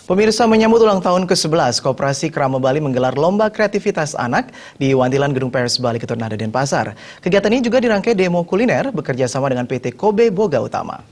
Pemirsa, menyambut ulang tahun ke-11, Koperasi Krama Bali menggelar Lomba Kreativitas Anak di Wantilan Gedung Pers Bali Keturnada Denpasar. Kegiatan ini juga dirangkai demo kuliner bekerja sama dengan PT Kobe Boga Utama.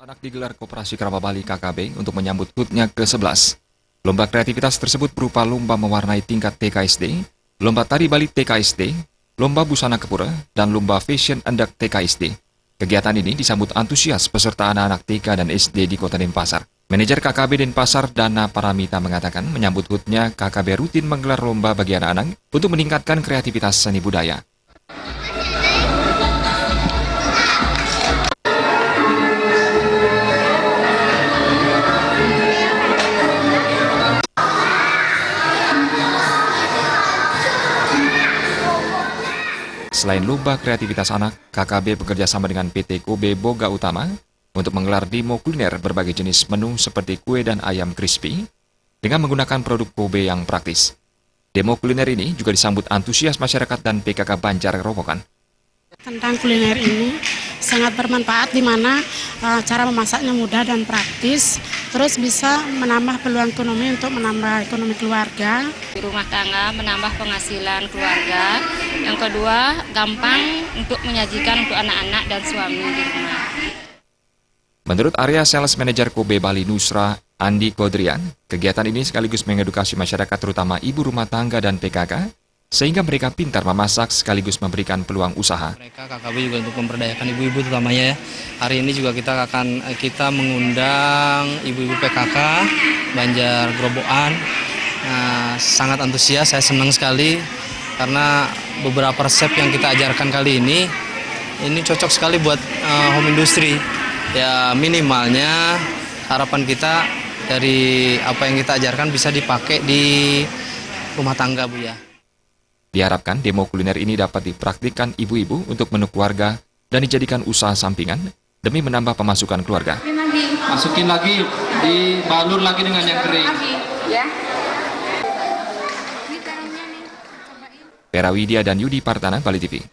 Anak digelar Koperasi Krama Bali KKB untuk menyambut HUT-nya ke-11. Lomba kreativitas tersebut berupa lomba mewarnai tingkat TKSD, lomba tari Bali TKSD, lomba busana kepura, dan lomba fashion endak TKSD. Kegiatan ini disambut antusias peserta anak-anak TK dan SD di Kota Denpasar. Manajer KKB Denpasar Dana Paramita mengatakan menyambut HUT-nya KKB rutin menggelar lomba bagi anak-anak untuk meningkatkan kreativitas seni budaya. Selain lomba kreativitas anak, KKB bekerja sama dengan PT Kobe Boga Utama untuk menggelar demo kuliner berbagai jenis menu seperti kue dan ayam crispy dengan menggunakan produk Kobe yang praktis. Demo kuliner ini juga disambut antusias masyarakat dan PKK Banjar Robokan. Tentang kuliner ini sangat bermanfaat di mana cara memasaknya mudah dan praktis, terus bisa menambah peluang ekonomi untuk menambah ekonomi keluarga. Di rumah tangga menambah penghasilan keluarga. Yang kedua, gampang untuk menyajikan untuk anak-anak dan suami di rumah. Menurut area sales manager Kobe Bali Nusra, Andi Kodrian, kegiatan ini sekaligus mengedukasi masyarakat terutama ibu rumah tangga dan PKK, sehingga mereka pintar memasak sekaligus memberikan peluang usaha. Mereka KKB juga untuk memperdayakan ibu-ibu terutamanya ya. Hari ini juga kita mengundang ibu-ibu PKK Banjar Grobogan. Sangat antusias, saya senang sekali karena beberapa resep yang kita ajarkan kali ini cocok sekali buat home industry. Ya minimalnya harapan kita dari apa yang kita ajarkan bisa dipakai di rumah tangga, Bu ya. Diharapkan demo kuliner ini dapat dipraktikkan ibu-ibu untuk menu keluarga dan dijadikan usaha sampingan demi menambah pemasukan keluarga. Masukin lagi, dibalur lagi dengan yang kering. Pera Widya dan Yudi Partana, Bali TV.